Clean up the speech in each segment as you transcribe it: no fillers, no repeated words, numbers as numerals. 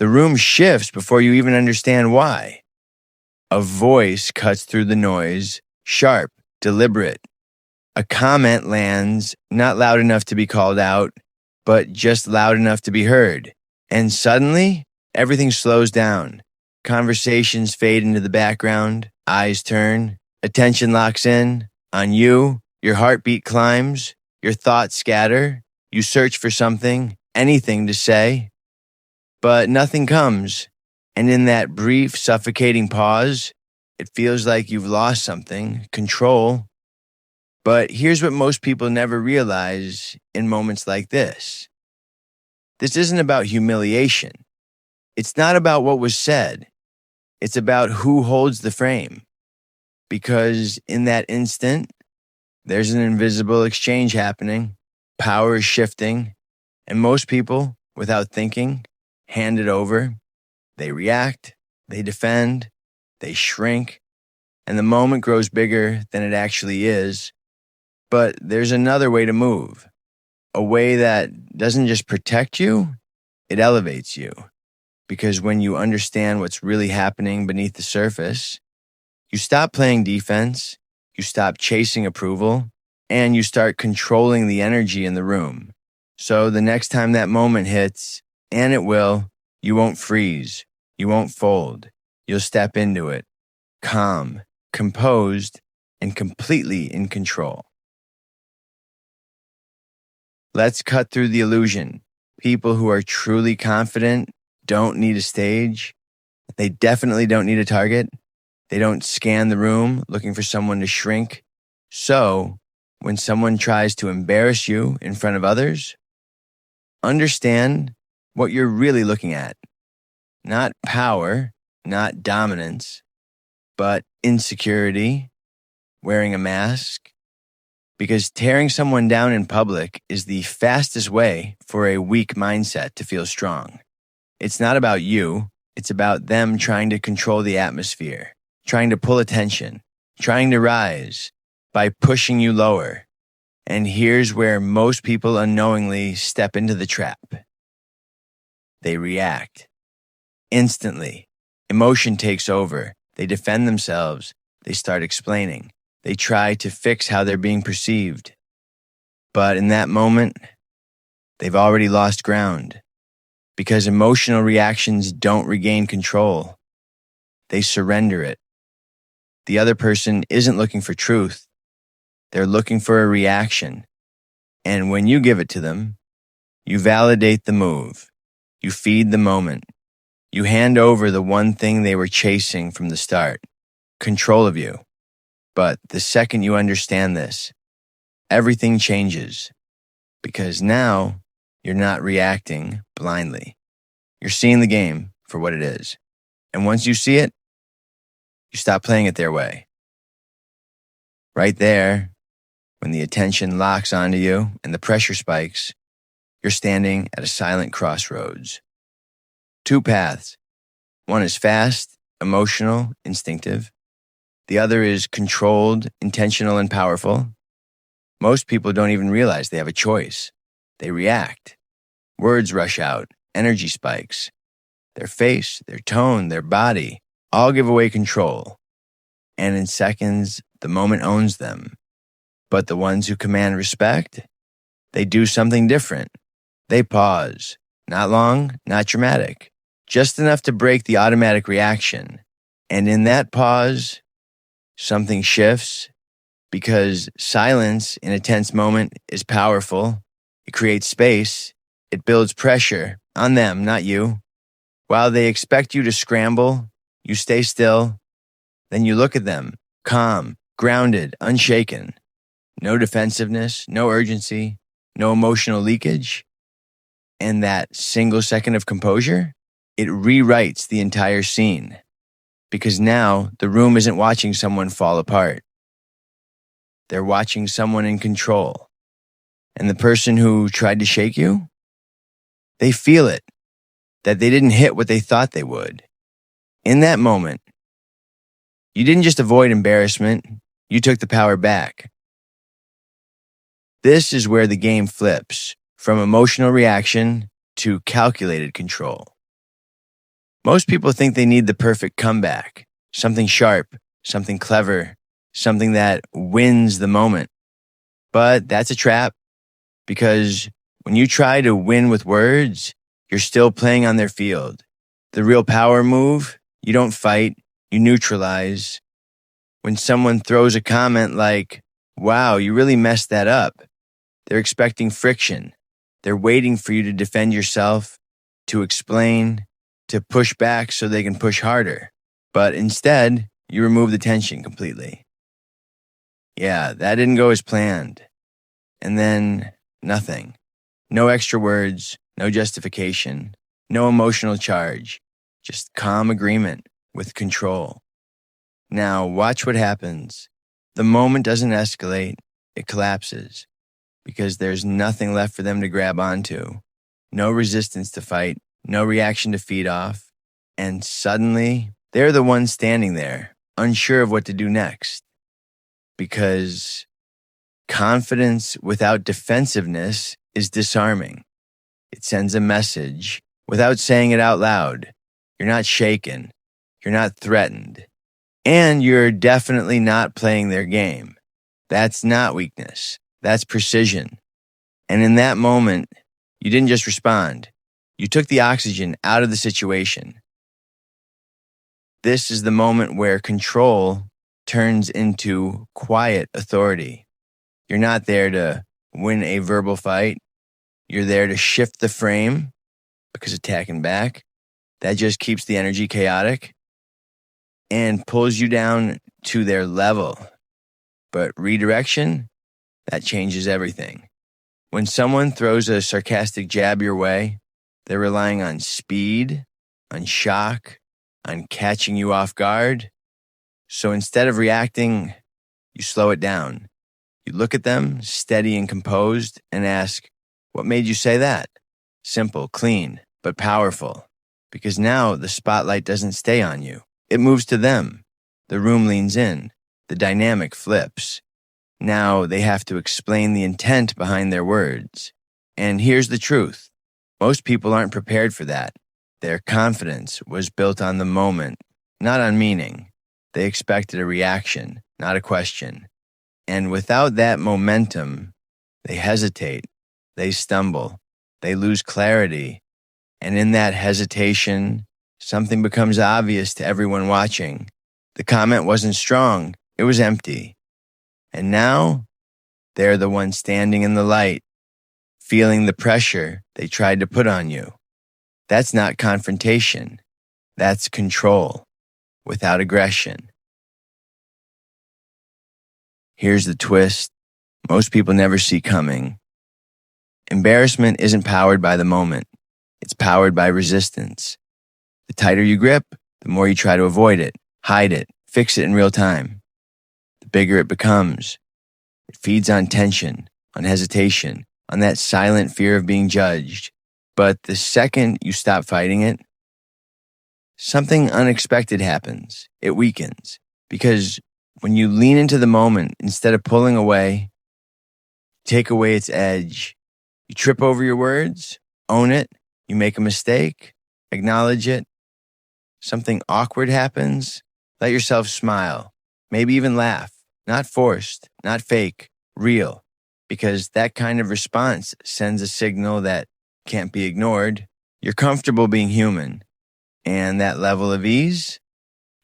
The room shifts before you even understand why. A voice cuts through the noise, sharp, deliberate. A comment lands, not loud enough to be called out, but just loud enough to be heard. And suddenly, everything slows down. Conversations fade into the background, eyes turn, attention locks in on you, your heartbeat climbs, your thoughts scatter, you search for something, anything to say, but nothing comes. And in that brief, suffocating pause, it feels like you've lost something, control. But here's what most people never realize in moments like this. This isn't about humiliation. It's not about what was said. It's about who holds the frame. Because in that instant, there's an invisible exchange happening, power is shifting, and most people, without thinking, hand it over. They react, they defend, they shrink, and the moment grows bigger than it actually is. But there's another way to move, a way that doesn't just protect you, it elevates you. Because when you understand what's really happening beneath the surface, you stop playing defense, you stop chasing approval, and you start controlling the energy in the room. So the next time that moment hits, and it will, you won't freeze, you won't fold. You'll step into it, calm, composed, and completely in control. Let's cut through the illusion. People who are truly confident don't need a stage. They definitely don't need a target. They don't scan the room looking for someone to shrink. So, when someone tries to embarrass you in front of others, understand what you're really looking at. Not power, not dominance, but insecurity, wearing a mask. Because tearing someone down in public is the fastest way for a weak mindset to feel strong. It's not about you, it's about them trying to control the atmosphere, trying to pull attention, trying to rise by pushing you lower. And here's where most people unknowingly step into the trap. They react. Instantly. Emotion takes over. They defend themselves. They start explaining. They try to fix how they're being perceived. But in that moment, they've already lost ground. Because emotional reactions don't regain control. They surrender it. The other person isn't looking for truth. They're looking for a reaction. And when you give it to them, you validate the move. You feed the moment. You hand over the one thing they were chasing from the start, control of you. But the second you understand this, everything changes. Because now, you're not reacting blindly. You're seeing the game for what it is. And once you see it, you stop playing it their way. Right there, when the attention locks onto you and the pressure spikes, you're standing at a silent crossroads. Two paths. One is fast, emotional, instinctive. The other is controlled, intentional, and powerful. Most people don't even realize they have a choice. They react. Words rush out, energy spikes. Their face, their tone, their body all give away control. And in seconds, the moment owns them. But the ones who command respect, they do something different. They pause. Not long, not dramatic. Just enough to break the automatic reaction. And in that pause, something shifts. Because silence in a tense moment is powerful. It creates space. It builds pressure on them, not you. While they expect you to scramble, you stay still. Then you look at them, calm, grounded, unshaken. No defensiveness, no urgency, no emotional leakage. And that single second of composure, it rewrites the entire scene. Because now the room isn't watching someone fall apart. They're watching someone in control. And the person who tried to shake you, they feel it, that they didn't hit what they thought they would. In that moment, you didn't just avoid embarrassment, you took the power back. This is where the game flips from emotional reaction to calculated control. Most people think they need the perfect comeback, something sharp, something clever, something that wins the moment. But that's a trap because when you try to win with words, you're still playing on their field. The real power move, you don't fight, you neutralize. When someone throws a comment like, "Wow, you really messed that up," they're expecting friction. They're waiting for you to defend yourself, to explain, to push back so they can push harder. But instead, you remove the tension completely. Yeah, that didn't go as planned. And then nothing. No extra words, no justification, no emotional charge, just calm agreement with control. Now, watch what happens. The moment doesn't escalate, it collapses because there's nothing left for them to grab onto, no resistance to fight, no reaction to feed off, and suddenly they're the ones standing there, unsure of what to do next. Because confidence without defensiveness is disarming. It sends a message without saying it out loud. You're not shaken. You're not threatened. And you're definitely not playing their game. That's not weakness. That's precision. And in that moment, you didn't just respond. You took the oxygen out of the situation. This is the moment where control turns into quiet authority. You're not there to win a verbal fight. You're there to shift the frame because attacking back, that just keeps the energy chaotic and pulls you down to their level. But redirection, that changes everything. When someone throws a sarcastic jab your way, they're relying on speed, on shock, on catching you off guard. So instead of reacting, you slow it down. You look at them, steady and composed, and ask, "What made you say that?" Simple, clean, but powerful. Because now the spotlight doesn't stay on you. It moves to them. The room leans in. The dynamic flips. Now they have to explain the intent behind their words. And here's the truth. Most people aren't prepared for that. Their confidence was built on the moment, not on meaning. They expected a reaction, not a question. And without that momentum, they hesitate, they stumble, they lose clarity. And in that hesitation, something becomes obvious to everyone watching. The comment wasn't strong, it was empty. And now, they're the ones standing in the light, feeling the pressure they tried to put on you. That's not confrontation. That's control, without aggression. Here's the twist most people never see coming. Embarrassment isn't powered by the moment. It's powered by resistance. The tighter you grip, the more you try to avoid it, hide it, fix it in real time. The bigger it becomes. It feeds on tension, on hesitation, on that silent fear of being judged. But the second you stop fighting it, something unexpected happens. It weakens. Because when you lean into the moment, instead of pulling away, take away its edge. You trip over your words, own it, you make a mistake, acknowledge it. Something awkward happens, let yourself smile, maybe even laugh. Not forced, not fake, real. Because that kind of response sends a signal that can't be ignored. You're comfortable being human. And that level of ease,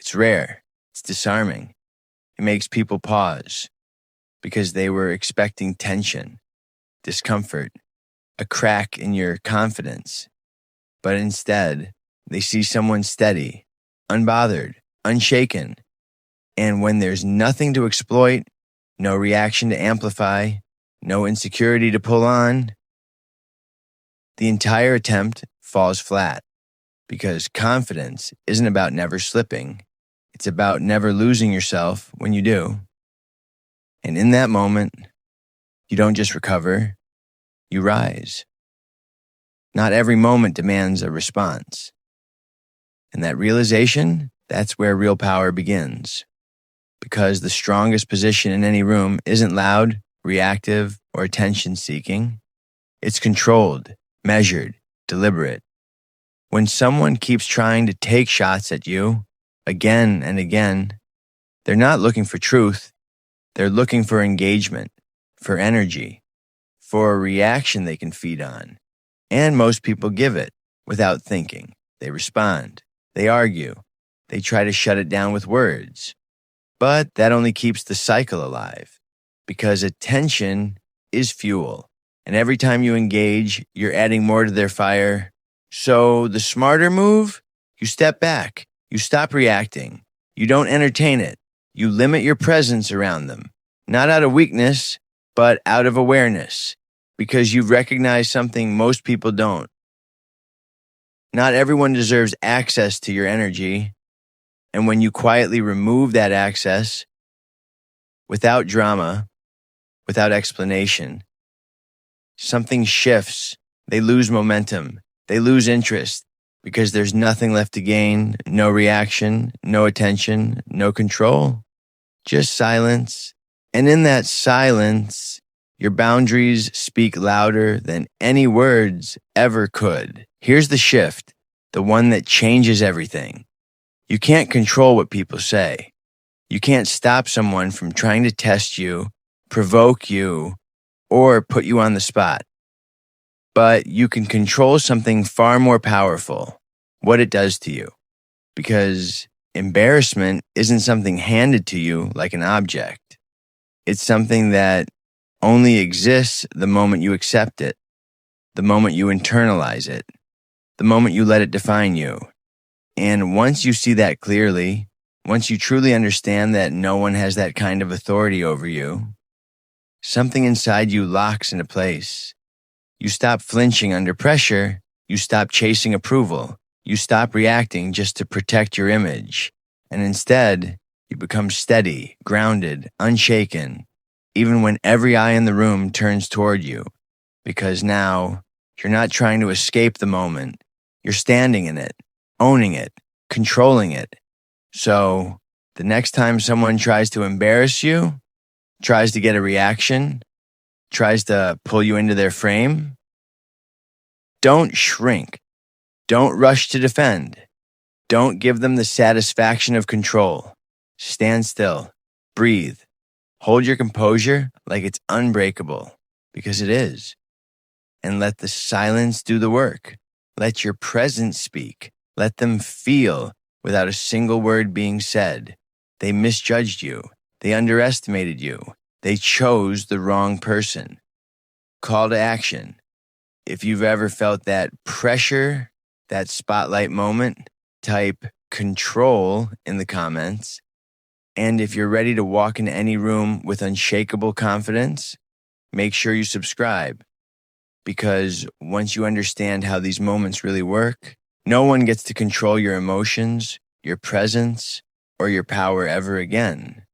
it's rare. It's disarming. It makes people pause because they were expecting tension, discomfort, a crack in your confidence. But instead, they see someone steady, unbothered, unshaken. And when there's nothing to exploit, no reaction to amplify, no insecurity to pull on, the entire attempt falls flat. Because confidence isn't about never slipping. It's about never losing yourself when you do. And in that moment, you don't just recover, you rise. Not every moment demands a response. And that realization, that's where real power begins. Because the strongest position in any room isn't loud, reactive, or attention-seeking. It's controlled, measured, deliberate. When someone keeps trying to take shots at you again and again, they're not looking for truth. They're looking for engagement, for energy, for a reaction they can feed on. And most people give it without thinking. They respond. They argue. They try to shut it down with words. But that only keeps the cycle alive, because attention is fuel. And every time you engage, you're adding more to their fire. So the smarter move, you step back. You stop reacting. You don't entertain it. You limit your presence around them, not out of weakness, but out of awareness, because you've recognized something most people don't. Not everyone deserves access to your energy. And when you quietly remove that access, without drama, without explanation, something shifts. They lose momentum. They lose interest because there's nothing left to gain, no reaction, no attention, no control, just silence. And in that silence, your boundaries speak louder than any words ever could. Here's the shift, the one that changes everything. You can't control what people say. You can't stop someone from trying to test you, provoke you, or put you on the spot. But you can control something far more powerful, what it does to you. Because embarrassment isn't something handed to you like an object. It's something that only exists the moment you accept it, the moment you internalize it, the moment you let it define you. And once you see that clearly, once you truly understand that no one has that kind of authority over you, something inside you locks into place. You stop flinching under pressure. You stop chasing approval. You stop reacting just to protect your image. And instead, you become steady, grounded, unshaken, even when every eye in the room turns toward you. Because now, you're not trying to escape the moment. You're standing in it, owning it, controlling it. So, the next time someone tries to embarrass you, tries to get a reaction, tries to pull you into their frame, don't shrink. Don't rush to defend. Don't give them the satisfaction of control. Stand still. Breathe. Hold your composure like it's unbreakable, because it is. And let the silence do the work. Let your presence speak. Let them feel without a single word being said. They misjudged you. They underestimated you. They chose the wrong person. Call to action. If you've ever felt that pressure, that spotlight moment, type control in the comments. And if you're ready to walk into any room with unshakable confidence, make sure you subscribe. Because once you understand how these moments really work, no one gets to control your emotions, your presence, or your power ever again.